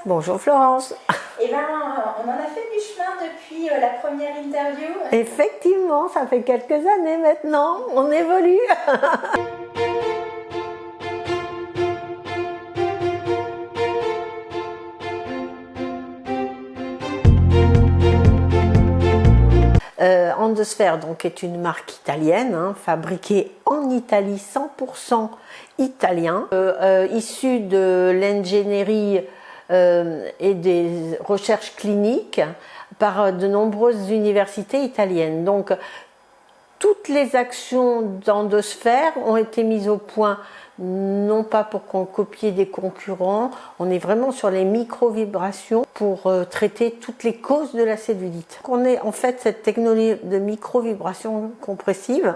Bonjour Florence. Eh bien, on en a fait du chemin depuis la première interview. Effectivement, ça fait quelques années maintenant, on évolue. Endosphère donc est une marque italienne, fabriquée en Italie, 100% italien, issue de l'ingénierie et des recherches cliniques par de nombreuses universités italiennes. Donc toutes les actions d'endosphère ont été mises au point, non pas pour qu'on copie des concurrents, on est vraiment sur les micro-vibrations pour traiter toutes les causes de la cellulite. On est en fait cette technologie de micro-vibration compressive,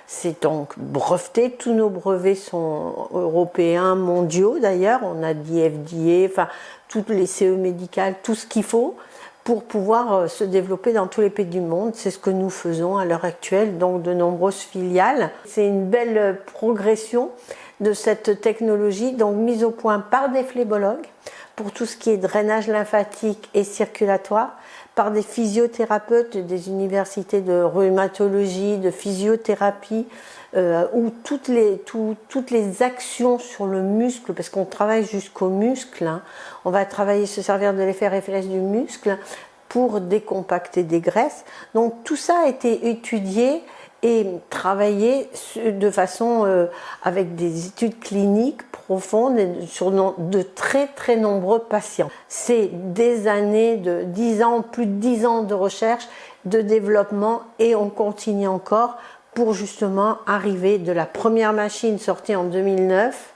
c'est donc breveté, tous nos brevets sont européens, mondiaux d'ailleurs, on a dit FDA, enfin toutes les CE médicales, tout ce qu'il faut pour pouvoir se développer dans tous les pays du monde. C'est ce que nous faisons à l'heure actuelle, donc de nombreuses filiales. C'est une belle progression de cette technologie, donc mise au point par des phlébologues pour tout ce qui est drainage lymphatique et circulatoire, par des physiothérapeutes des universités de rhumatologie, de physiothérapie, où toutes les actions sur le muscle, parce qu'on travaille jusqu'au muscle, on va travailler, se servir de l'effet réflexe du muscle pour décompacter des graisses. Donc tout ça a été étudié et travaillé de façon avec des études cliniques profondes et sur de très nombreux patients. C'est des années de 10 ans, plus de 10 ans de recherche, de développement, et on continue encore pour justement arriver de la première machine sortie en 2009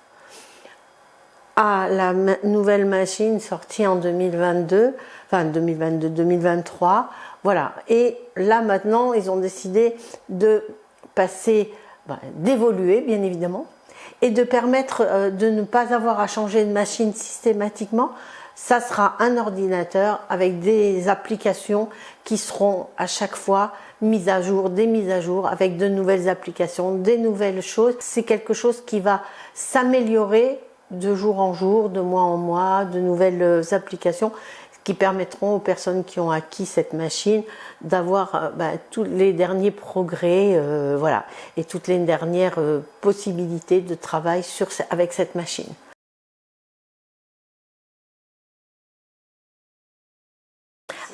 à la nouvelle machine sortie en 2022, enfin 2023, voilà. Et là maintenant, ils ont décidé de passer, d'évoluer bien évidemment, et de permettre de ne pas avoir à changer de machine systématiquement. Ça sera un ordinateur avec des applications qui seront à chaque fois mises à jour, des mises à jour avec de nouvelles applications, des nouvelles choses. C'est quelque chose qui va s'améliorer de jour en jour, de mois en mois, de nouvelles applications qui permettront aux personnes qui ont acquis cette machine d'avoir tous les derniers progrès, voilà, et toutes les dernières possibilités de travail avec cette machine.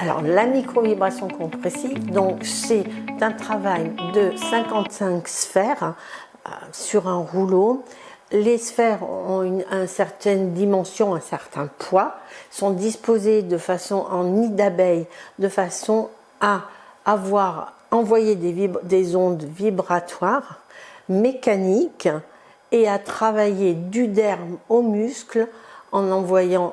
Alors la micro-vibration compressive, donc c'est un travail de 55 sphères sur un rouleau. Les sphères ont une certaine dimension, un certain poids, sont disposées de façon en nid d'abeille, de façon à envoyer des ondes vibratoires mécaniques et à travailler du derme au muscle en envoyant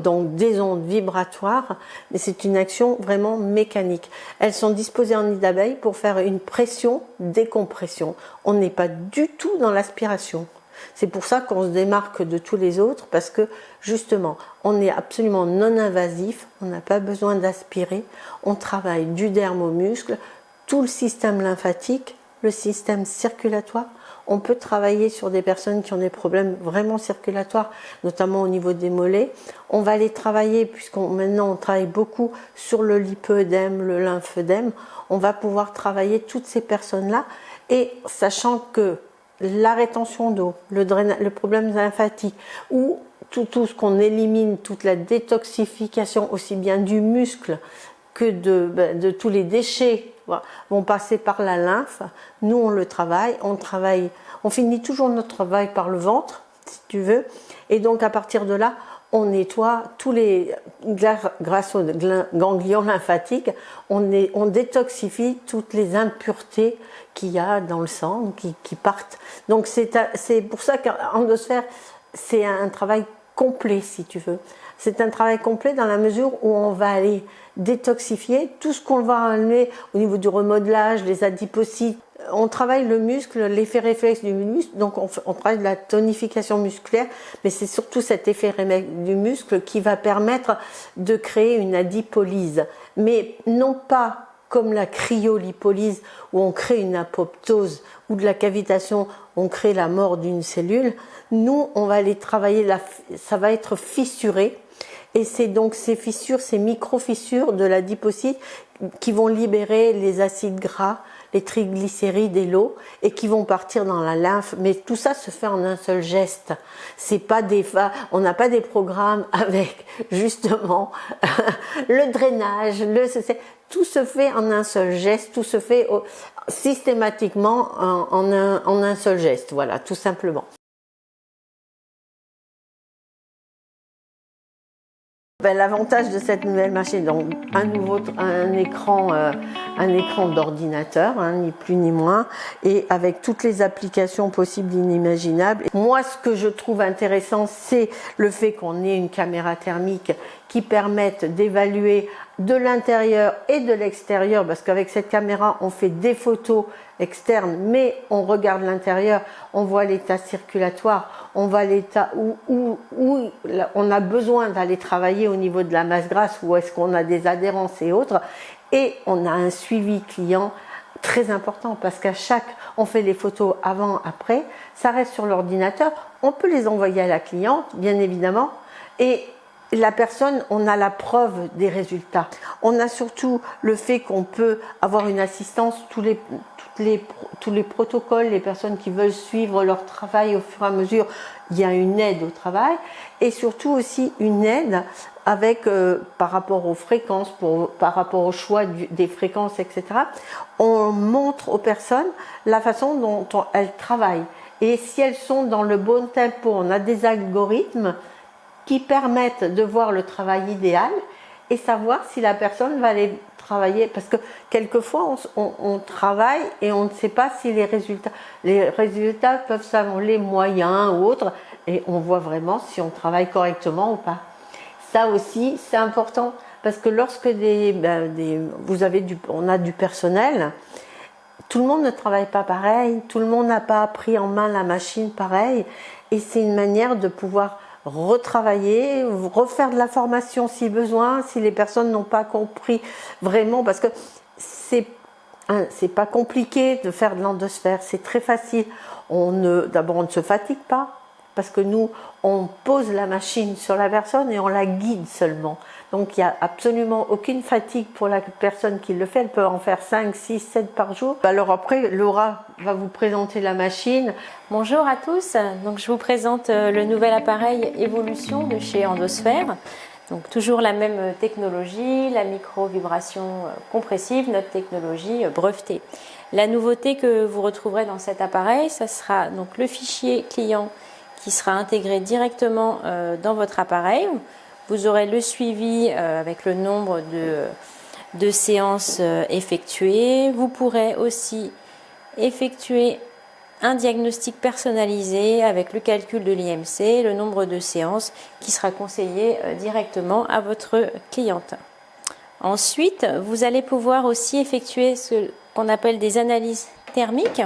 donc des ondes vibratoires, mais c'est une action vraiment mécanique. Elles sont disposées en nid d'abeille pour faire une pression-décompression. On n'est pas du tout dans l'aspiration. C'est pour ça qu'on se démarque de tous les autres, parce que justement, on est absolument non invasif, on n'a pas besoin d'aspirer, on travaille du derme au muscle, tout le système lymphatique, le système circulatoire. On peut travailler sur des personnes qui ont des problèmes vraiment circulatoires, notamment au niveau des mollets. On va les travailler, maintenant on travaille beaucoup sur le lipœdème, le lymphœdème. On va pouvoir travailler toutes ces personnes-là, et sachant que la rétention d'eau, le problème lymphatique, ou tout ce qu'on élimine, toute la détoxification aussi bien du muscle que de tous les déchets vont passer par la lymphe. Nous on le travaille, on finit toujours notre travail par le ventre, si tu veux, et donc à partir de là, on nettoie tous grâce aux ganglions lymphatiques, on détoxifie toutes les impuretés qu'il y a dans le sang, qui partent. Donc c'est pour ça qu'Endosphère, c'est un travail complet, si tu veux. C'est un travail complet dans la mesure où on va aller détoxifier tout ce qu'on va enlever au niveau du remodelage, les adipocytes. On travaille le muscle, l'effet réflexe du muscle, donc on travaille de la tonification musculaire, mais c'est surtout cet effet réflexe du muscle qui va permettre de créer une adipolyse. Mais non pas comme la cryolipolyse où on crée une apoptose, ou de la cavitation, on crée la mort d'une cellule. Nous, on va aller travailler, ça va être fissuré, Et c'est donc ces fissures, ces micro-fissures de l'adipocyte qui vont libérer les acides gras, les triglycérides et l'eau, et qui vont partir dans la lymphe. Mais tout ça se fait en un seul geste. C'est pas on n'a pas des programmes avec justement le drainage, tout se fait en un seul geste, tout se fait systématiquement en un seul geste, voilà, tout simplement. L'avantage de cette nouvelle machine, donc un écran d'ordinateur, hein, ni plus ni moins, et avec toutes les applications possibles inimaginables. Moi, ce que je trouve intéressant, c'est le fait qu'on ait une caméra thermique qui permette d'évaluer de l'intérieur et de l'extérieur, parce qu'avec cette caméra, on fait des photos externes, mais on regarde l'intérieur, on voit l'état circulatoire, on voit l'état où on a besoin d'aller travailler au niveau de la masse grasse, où est-ce qu'on a des adhérences et autres, et on a un suivi client très important, parce on fait les photos avant, après, ça reste sur l'ordinateur, on peut les envoyer à la cliente, bien évidemment, et la personne, on a la preuve des résultats. On a surtout le fait qu'on peut avoir une assistance, tous les protocoles, les personnes qui veulent suivre leur travail au fur et à mesure, il y a une aide au travail, et surtout aussi une aide avec, par rapport aux fréquences, par rapport au choix des fréquences, etc. On montre aux personnes la façon dont elles travaillent. Et si elles sont dans le bon tempo, on a des algorithmes qui permettent de voir le travail idéal et savoir si la personne va aller travailler. Parce que quelquefois, on travaille et on ne sait pas si les résultats peuvent s'avérer moyens ou autres, et on voit vraiment si on travaille correctement ou pas. Ça aussi, c'est important, parce que lorsque on a du personnel, tout le monde ne travaille pas pareil, tout le monde n'a pas pris en main la machine pareil, et c'est une manière de pouvoir retravailler, refaire de la formation si besoin, si les personnes n'ont pas compris vraiment, parce que c'est pas compliqué de faire de l'endosphère, c'est très facile. D'abord, on ne se fatigue pas, parce que nous, on pose la machine sur la personne et on la guide seulement. Donc il n'y a absolument aucune fatigue pour la personne qui le fait, elle peut en faire 5, 6, 7 par jour. Alors après, Laura va vous présenter la machine. Bonjour à tous, donc je vous présente le nouvel appareil Evolution de chez Endosphère. Donc toujours la même technologie, la micro-vibration compressive, notre technologie brevetée. La nouveauté que vous retrouverez dans cet appareil, ça sera donc le fichier client qui sera intégré directement dans votre appareil. Vous aurez le suivi avec le nombre de séances effectuées. Vous pourrez aussi effectuer un diagnostic personnalisé avec le calcul de l'IMC, le nombre de séances qui sera conseillé directement à votre cliente. Ensuite, vous allez pouvoir aussi effectuer ce qu'on appelle des analyses thermiques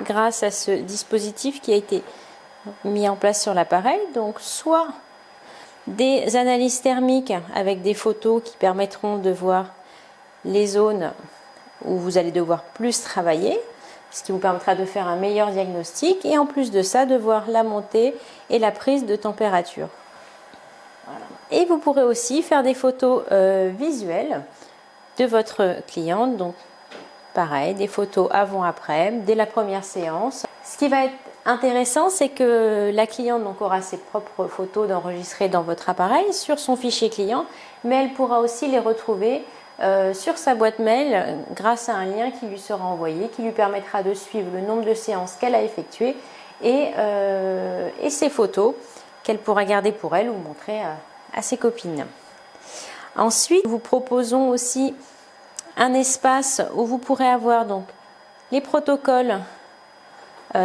grâce à ce dispositif qui a été mis en place sur l'appareil. Donc soit des analyses thermiques avec des photos qui permettront de voir les zones où vous allez devoir plus travailler, ce qui vous permettra de faire un meilleur diagnostic, et en plus de ça de voir la montée et la prise de température. Voilà. Et vous pourrez aussi faire des photos visuelles de votre cliente, donc pareil, des photos avant-après, dès la première séance. Ce qui va être intéressant, c'est que la cliente donc aura ses propres photos d'enregistrer dans votre appareil sur son fichier client, mais elle pourra aussi les retrouver sur sa boîte mail grâce à un lien qui lui sera envoyé, qui lui permettra de suivre le nombre de séances qu'elle a effectuées et ses photos qu'elle pourra garder pour elle ou montrer à ses copines. Ensuite, nous vous proposons aussi un espace où vous pourrez avoir donc les protocoles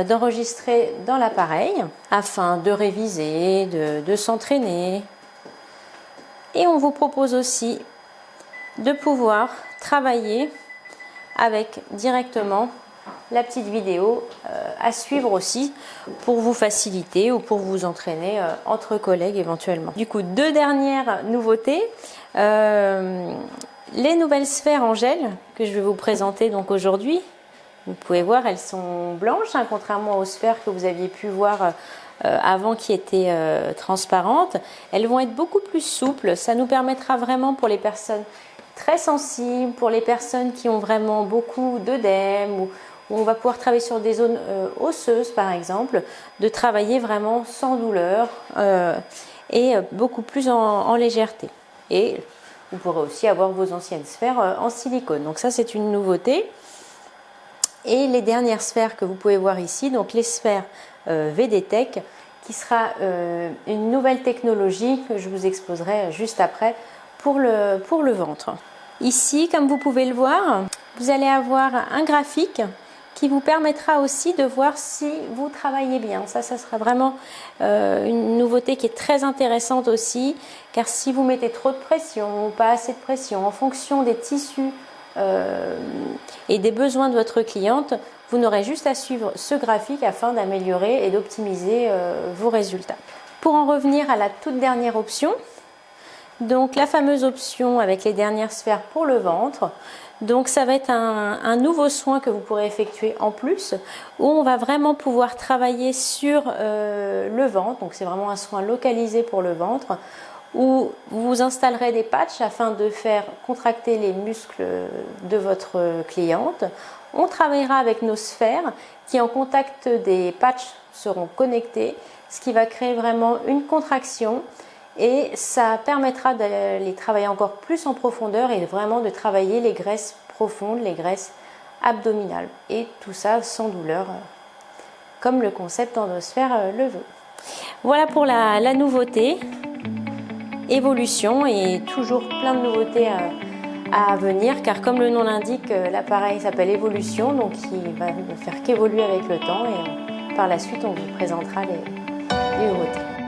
d'enregistrer dans l'appareil afin de réviser, de s'entraîner. Et on vous propose aussi de pouvoir travailler avec directement la petite vidéo à suivre aussi pour vous faciliter ou pour vous entraîner entre collègues éventuellement. Du coup, deux dernières nouveautés. Les nouvelles sphères en gel que je vais vous présenter donc aujourd'hui. Vous pouvez voir, elles sont blanches, hein, contrairement aux sphères que vous aviez pu voir avant qui étaient transparentes. Elles vont être beaucoup plus souples. Ça nous permettra vraiment pour les personnes très sensibles, pour les personnes qui ont vraiment beaucoup d'œdème ou où on va pouvoir travailler sur des zones osseuses par exemple, de travailler vraiment sans douleur et beaucoup plus en légèreté. Et vous pourrez aussi avoir vos anciennes sphères en silicone. Donc ça c'est une nouveauté. Et les dernières sphères que vous pouvez voir ici, donc les sphères VDTech, qui sera une nouvelle technologie que je vous exposerai juste après pour le ventre. Ici, comme vous pouvez le voir, vous allez avoir un graphique qui vous permettra aussi de voir si vous travaillez bien. Ça sera vraiment une nouveauté qui est très intéressante aussi, car si vous mettez trop de pression ou pas assez de pression en fonction des tissus et des besoins de votre cliente, vous n'aurez juste à suivre ce graphique afin d'améliorer et d'optimiser vos résultats. Pour en revenir à la toute dernière option, donc la fameuse option avec les dernières sphères pour le ventre, donc ça va être un nouveau soin que vous pourrez effectuer en plus, où on va vraiment pouvoir travailler sur le ventre, donc c'est vraiment un soin localisé pour le ventre, où vous installerez des patchs afin de faire contracter les muscles de votre cliente. On travaillera avec nos sphères qui en contact des patchs seront connectées, ce qui va créer vraiment une contraction et ça permettra de les travailler encore plus en profondeur et vraiment de travailler les graisses profondes, les graisses abdominales et tout ça sans douleur comme le concept Endosphère le veut. Voilà pour la nouveauté. Évolution et toujours plein de nouveautés à venir car comme le nom l'indique, l'appareil s'appelle Évolution, donc il va ne faire qu'évoluer avec le temps et par la suite on vous présentera les nouveautés.